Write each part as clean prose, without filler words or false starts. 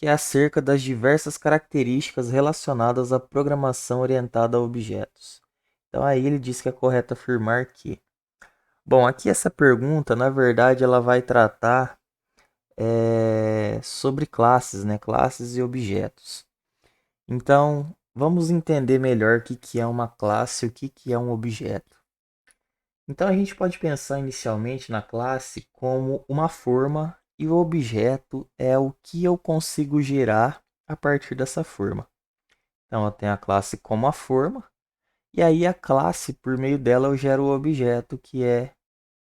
que é acerca das diversas características relacionadas à programação orientada a objetos. Então aí ele diz que é correto afirmar que. Bom, aqui essa pergunta, na verdade, ela vai tratar sobre classes, né? Classes e objetos. Então, vamos entender melhor o que, que é uma classe e o que, que é um objeto. Então, a gente pode pensar inicialmente na classe como uma forma e o objeto é o que eu consigo gerar a partir dessa forma. Então, eu tenho a classe como a forma, e aí a classe, por meio dela, eu gero o objeto que é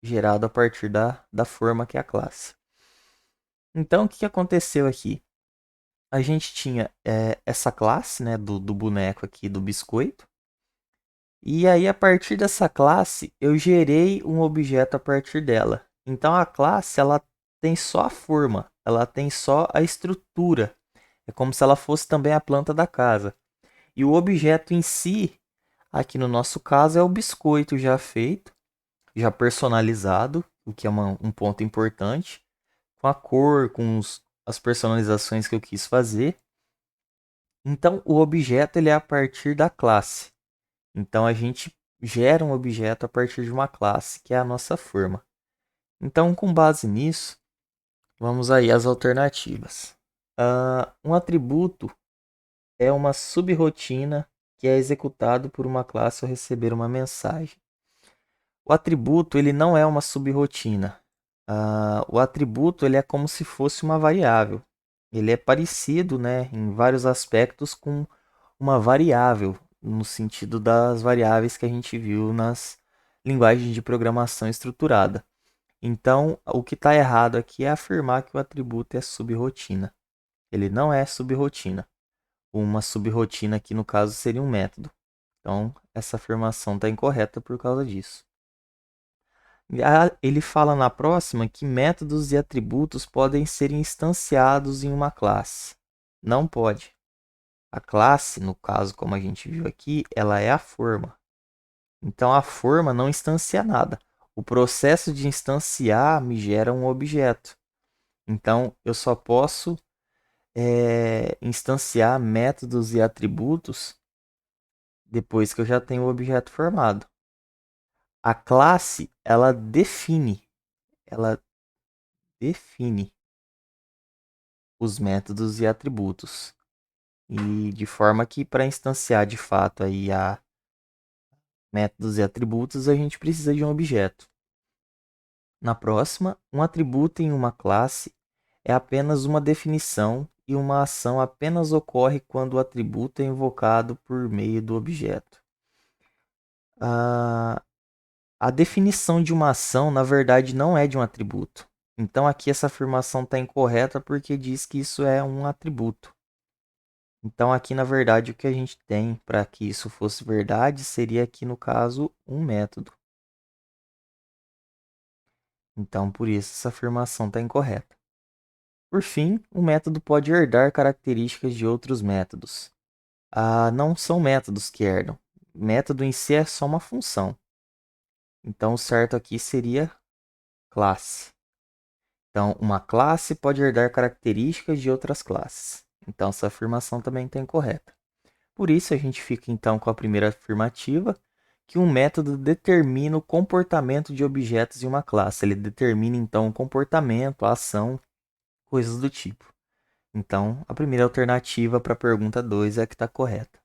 gerado a partir da forma que é a classe. Então, o que aconteceu aqui? A gente tinha essa classe, né, do boneco aqui, do biscoito. E aí, a partir dessa classe, eu gerei um objeto a partir dela. Então, a classe, ela tem só a forma, ela tem só a estrutura. É como se ela fosse também a planta da casa. E o objeto em si, aqui no nosso caso, é o biscoito já feito, já personalizado, o que é um ponto importante, com a cor, com as personalizações que eu quis fazer. Então, o objeto ele é a partir da classe. Então, a gente gera um objeto a partir de uma classe, que é a nossa forma. Então, com base nisso, vamos aí às alternativas. Um atributo é uma subrotina que é executado por uma classe ao receber uma mensagem. O atributo ele não é uma subrotina. O atributo ele é como se fosse uma variável. Ele é parecido, né, em vários aspectos com uma variável, no sentido das variáveis que a gente viu nas linguagens de programação estruturada. Então, o que está errado aqui é afirmar que o atributo é subrotina. Ele não é subrotina. Uma subrotina aqui, no caso, seria um método. Então, essa afirmação está incorreta por causa disso. Ele fala na próxima que métodos e atributos podem ser instanciados em uma classe. Não pode. A classe, no caso, como a gente viu aqui, ela é a forma. Então, a forma não instancia nada. O processo de instanciar me gera um objeto. Então, eu só posso instanciar métodos e atributos depois que eu já tenho o objeto formado. A classe, ela define os métodos e atributos. E de forma que para instanciar de fato aí a métodos e atributos, a gente precisa de um objeto. Na próxima, um atributo em uma classe é apenas uma definição e uma ação apenas ocorre quando o atributo é invocado por meio do objeto. A definição de uma ação, na verdade, não é de um atributo. Então, aqui essa afirmação está incorreta porque diz que isso é um atributo. Então, aqui, na verdade, o que a gente tem para que isso fosse verdade seria aqui, no caso, um método. Então, por isso, essa afirmação está incorreta. Por fim, um método pode herdar características de outros métodos. Não são métodos que herdam. Método em si é só uma função. Então, o certo aqui seria classe. Então, uma classe pode herdar características de outras classes. Então, essa afirmação também está incorreta. Por isso, a gente fica então com a primeira afirmativa, que um método determina o comportamento de objetos em uma classe. Ele determina então o comportamento, a ação, coisas do tipo. Então, a primeira alternativa para a pergunta 2 é a que está correta.